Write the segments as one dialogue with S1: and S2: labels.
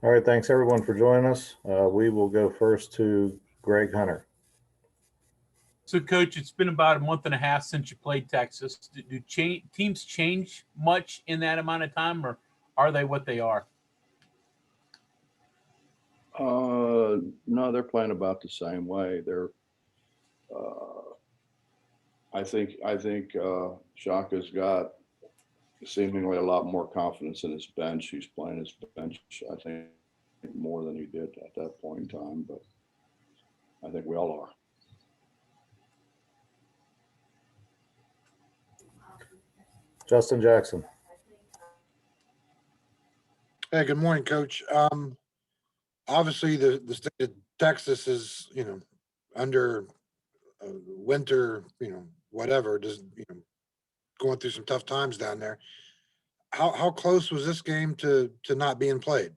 S1: All right, thanks everyone for joining us. We will go first to Greg Hunter.
S2: So, Coach, it's been about a month and a half since you played Texas. Do teams change much in that amount of time, or are they what they are?
S3: No, they're playing about the same way. I think Shaka's got seemingly a lot more confidence in his bench. He's playing his bench, I think, more than he did at that point in time, but I think we all are.
S1: Justin Jackson.
S4: Hey, good morning, Coach. Obviously, the state of Texas is, under winter, whatever, just going through some tough times down there. How close was this game to not being played?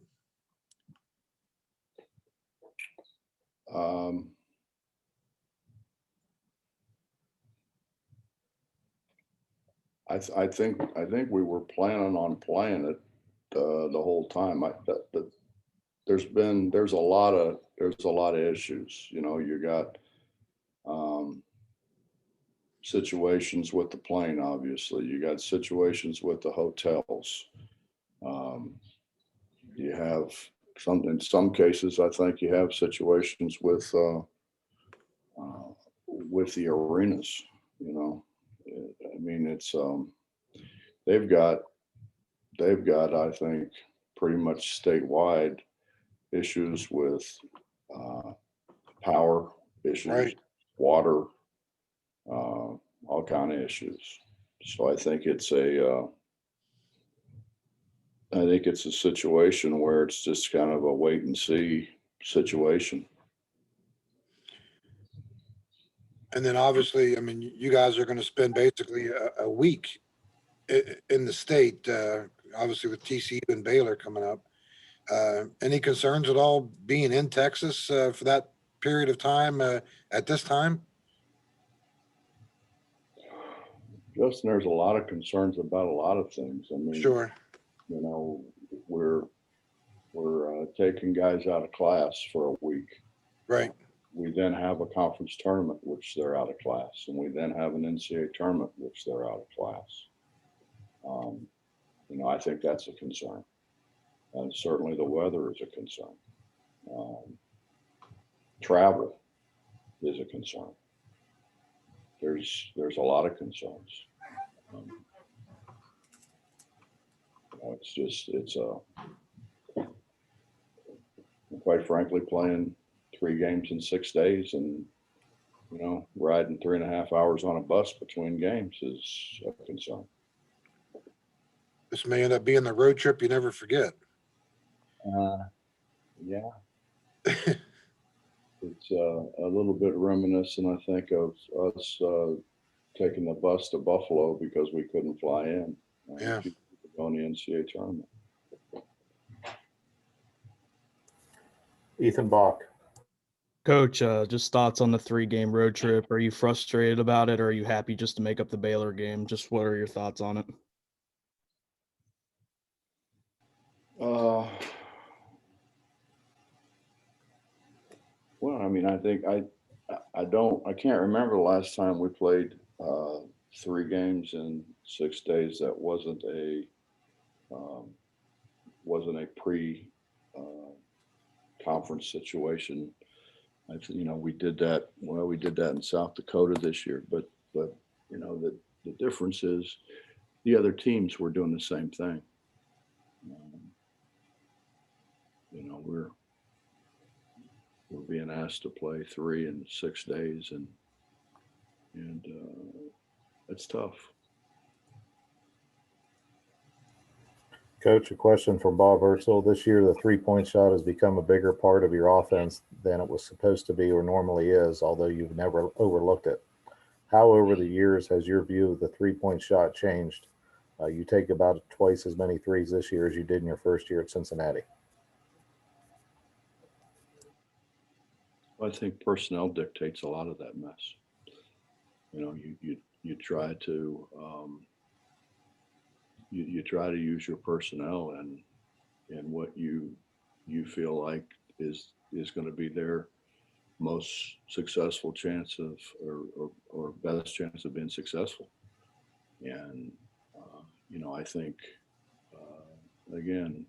S3: I think we were planning on playing it the whole time. There's a lot of issues. You got situations with the plane. Obviously, you got situations with the hotels. You have in some cases, I think you have situations with the arenas. I mean, it's they've got I think pretty much statewide issues with power issues,
S4: Right.
S3: water, all kind of issues. So I think it's a situation where it's just kind of a wait and see situation.
S4: And then obviously, I mean, you guys are going to spend basically a week in the state, obviously with TCU and Baylor coming up. Any concerns at all being in Texas for that period of time at this time?
S3: Justin, there's a lot of concerns about a lot of things. I mean,
S4: Sure.
S3: We're taking guys out of class for a week.
S4: Right.
S3: We then have a conference tournament, which they're out of class, and we then have an NCAA tournament, which they're out of class. I think that's a concern, and certainly the weather is a concern. Travel is a concern. There's a lot of concerns. Quite frankly, playing 3 games in 6 days and riding 3.5 hours on a bus between games is a concern.
S4: This may end up being the road trip you never forget.
S3: Yeah. It's a little bit reminiscent, I think, of us taking the bus to Buffalo because we couldn't fly in.
S4: Yeah.
S3: On the NCAA tournament.
S1: Ethan Bach.
S5: Coach, just thoughts on the 3-game road trip. Are you frustrated about it, or are you happy just to make up the Baylor game? Just what are your thoughts on it?
S3: Well, I mean, I think I can't remember the last time we played 3 games in 6 days that wasn't a pre conference situation. We did that. Well, we did that in South Dakota this year, but the difference is the other teams were doing the same thing. We're being asked to play 3 in 6 days, and it's tough.
S1: Coach, a question for Bob Ursul. This year, the 3-point shot has become a bigger part of your offense than it was supposed to be or normally is, although you've never overlooked it. How over the years has your view of the 3-point shot changed? You take about twice as many threes this year as you did in your first year at Cincinnati.
S3: I think personnel dictates a lot of that mess. You try to you try to use your personnel and what you you feel like is going to be their most successful chance of or best chance of being successful. And I think again,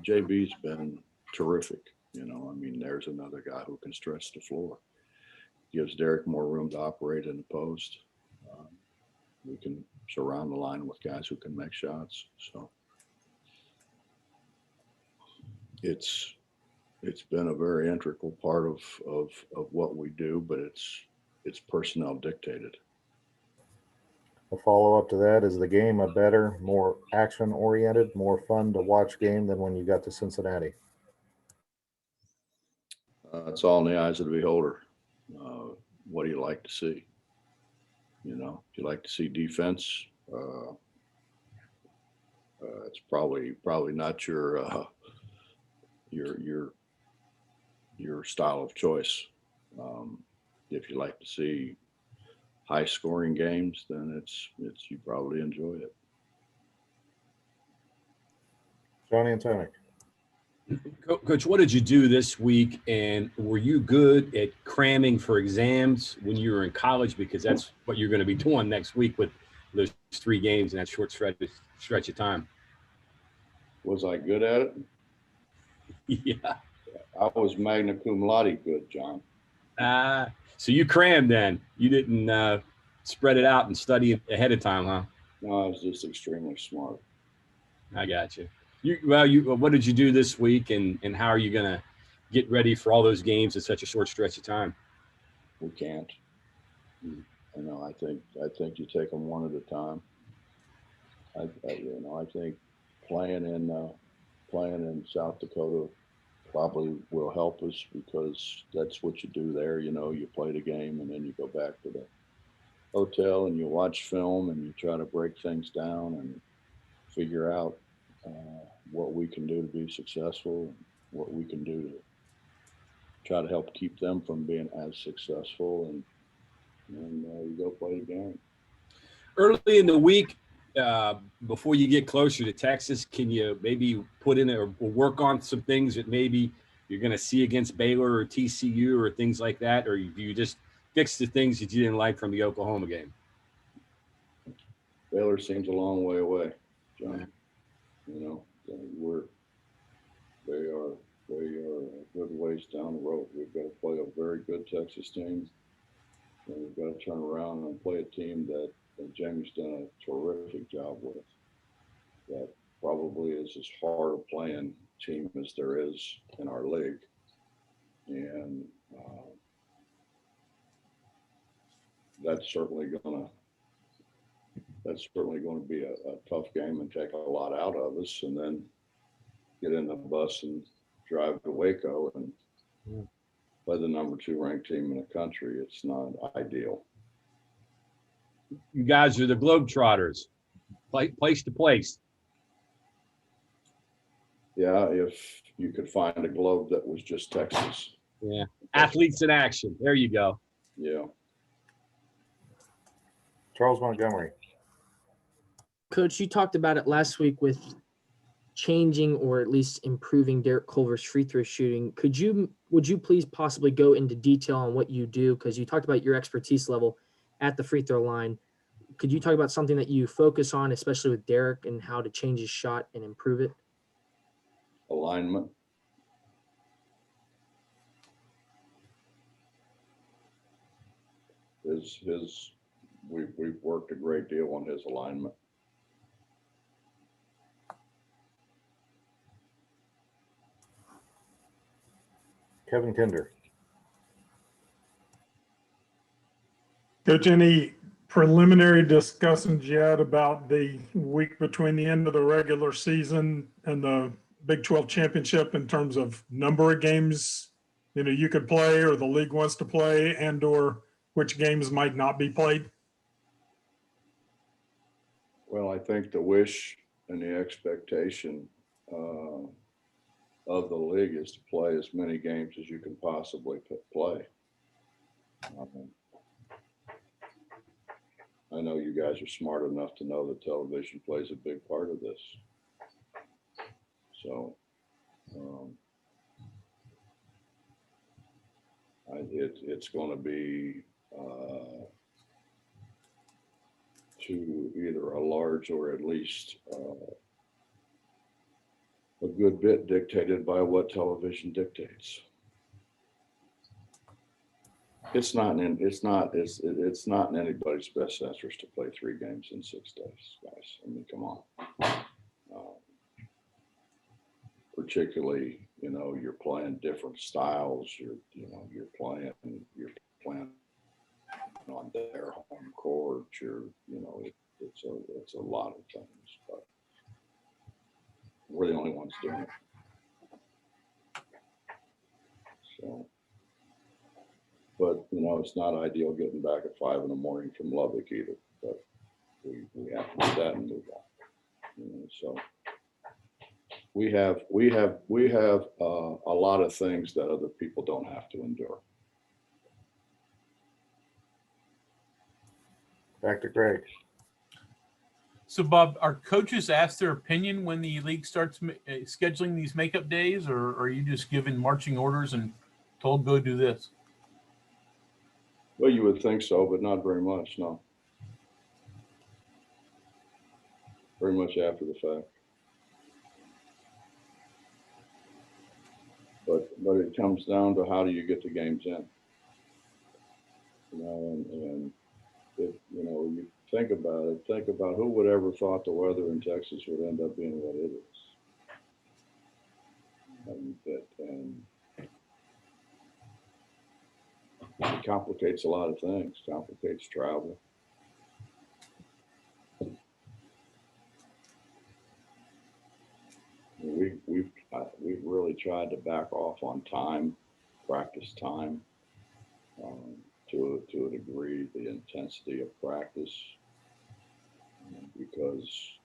S3: JB's been terrific. I mean, there's another guy who can stretch the floor. Gives Derek more room to operate in the post. We can surround the line with guys who can make shots. So it's been a very integral part of what we do, but it's personnel dictated.
S1: A follow-up to that, is the game a better, more action-oriented, more fun to watch game than when you got to Cincinnati?
S3: It's all in the eyes of the beholder. What do you like to see? If you like to see defense, it's probably not your style of choice. If you like to see high scoring games, then it's you probably enjoy it.
S1: Johnny and Tony.
S6: Coach, what did you do this week, and were you good at cramming for exams when you were in college? Because that's what you're going to be doing next week with those 3 games in that short stretch of time.
S3: Was I good at it?
S6: Yeah.
S3: I was magna cum laude good, John.
S6: So you crammed then. You didn't spread it out and study ahead of time, huh?
S3: No, I was just extremely smart.
S6: I got you. What did you do this week, and how are you going to get ready for all those games in such a short stretch of time?
S3: We can't. I think you take them one at a time. I think playing in South Dakota probably will help us, because that's what you do there. You play the game and then you go back to the hotel and you watch film and you try to break things down and figure out what we can do to be successful, what we can do to try to help keep them from being as successful, and you go play the game.
S6: Early in the week, before you get closer to Texas, can you maybe put in or work on some things that maybe you're going to see against Baylor or TCU or things like that? Or do you just fix the things that you didn't like from the Oklahoma game?
S3: Baylor seems a long way away, John. They are a good ways down the road. We've got to play a very good Texas team, and we've got to turn around and play a team that Jamie's done a terrific job with. That probably is as hard a playing team as there is in our league, and that's certainly going to be a tough game and take a lot out of us, and then get in the bus and drive to Waco and play the number 2 ranked team in the country. It's not ideal.
S6: You guys are the Globetrotters, place to place.
S3: Yeah, if you could find a globe that was just Texas.
S6: Yeah, athletes in action. There you go.
S3: Yeah.
S1: Charles Montgomery.
S7: Coach, you talked about it last week with changing or at least improving Derek Culver's free throw shooting. Would you please possibly go into detail on what you do? Because you talked about your expertise level at the free throw line. Could you talk about something that you focus on, especially with Derek, and how to change his shot and improve it?
S3: Alignment. We've worked a great deal on his alignment.
S1: Kevin Kinder.
S8: Coach, any preliminary discussions yet about the week between the end of the regular season and the Big 12 championship in terms of number of games you could play, or the league wants to play, and or which games might not be played?
S3: Well, I think the wish and the expectation of the league is to play as many games as you can possibly play. I know you guys are smart enough to know that television plays a big part of this. So It's going to be to either a large or at least a good bit dictated by what television dictates. It's not in anybody's best interest to play 3 games in 6 days, guys. I mean, come on. Particularly, you're playing different styles. You're playing on their home court. It's a lot of things, but we're the only ones doing it. So, but it's not ideal getting back at 5 in.the morning from Lubbock either. But we have to do that and move on. So we have a lot of things that other people don't have to endure.
S1: Back to Greg.
S2: So, Bob, are coaches asked their opinion when the league starts scheduling these makeup days, or are you just given marching orders and told go do this?
S3: Well, you would think so, but not very much. No, very much after the fact. But it comes down to how do you get the games in? And if you think about it. Think about who would ever thought the weather in Texas would end up being what it is. And it complicates a lot of things. Complicates travel. We've really tried to back off on time, practice time, to a degree, the intensity of practice, because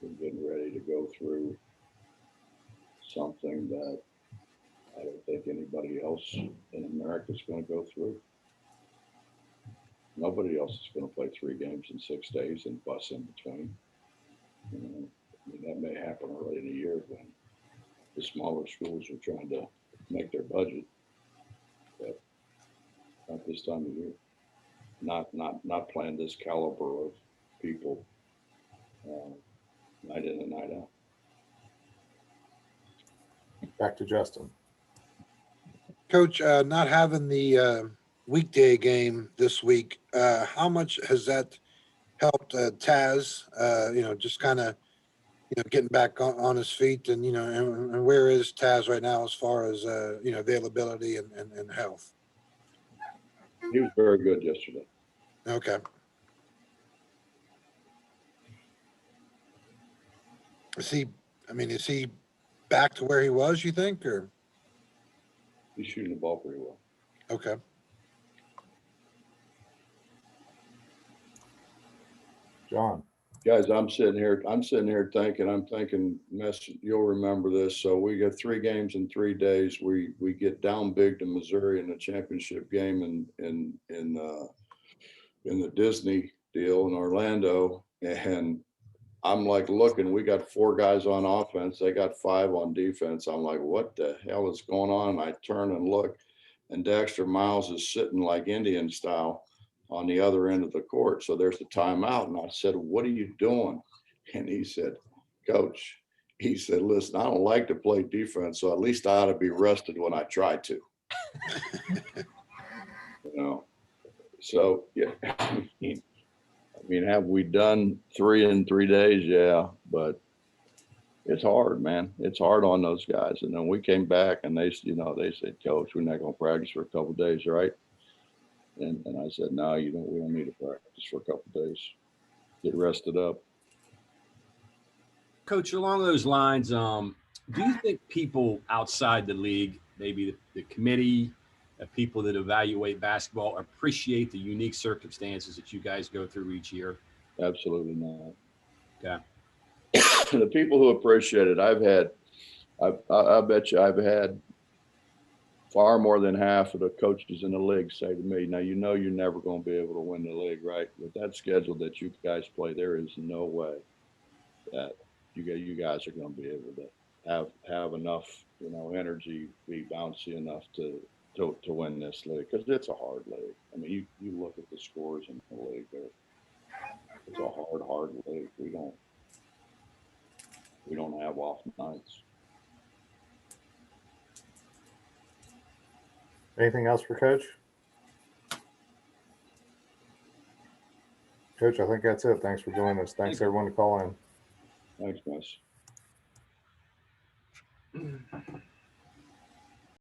S3: we're getting ready to go through something that I don't think anybody else in America is going to go through. Nobody else is going to play 3 games in 6 days and bus in between. That may happen early in the year when the smaller schools are trying to make their budget, but not this time of year. Not playing this caliber of people night in and night out.
S1: Back to Justin.
S4: Coach, not having the weekday game this week, how much has that helped Taz, just kind of, getting back on his feet, and, and where is Taz right now as far as, availability and health?
S3: He was very good yesterday.
S4: Okay. Is he back to where he was, you think, or?
S3: He's shooting the ball pretty well.
S4: Okay.
S1: John.
S3: Guys, I'm sitting here thinking, you'll remember this. So we got 3 games in 3 days. We get down big to Missouri in the championship game in the Disney deal in Orlando. And I'm like looking, we got 4 guys on offense. They got 5 on defense. I'm like, what the hell is going on? And I turn and look, and Dexter Miles is sitting like Indian style on the other end of the court. So there's the timeout. And I said, what are you doing? And he said, Coach, he said, listen, I don't like to play defense, so at least I ought to be rested when I try to. So yeah, I mean, have we done 3 in 3 days? Yeah, but it's hard, man. It's hard on those guys. And then we came back and they said, Coach, we're not going to practice for a couple of days, right? And I said, no, we don't need to practice for a couple of days. Get rested up.
S6: Coach, along those lines, do you think people outside the league, maybe the committee, people that evaluate basketball, appreciate the unique circumstances that you guys go through each year?
S3: Absolutely not.
S6: Okay.
S3: The people who appreciate it, I bet you I've had far more than half of the coaches in the league say to me, now, you're never going to be able to win the league, right? With that schedule that you guys play, there is no way that you guys are going to be able to have enough, energy, be bouncy enough to to win this league, because it's a hard league. I mean, you look at the scores in the league, it's a hard league. We don't have off nights.
S1: Anything else for Coach? Coach, I think that's it. Thanks for joining us. Thanks everyone to call in.
S3: Thanks, guys.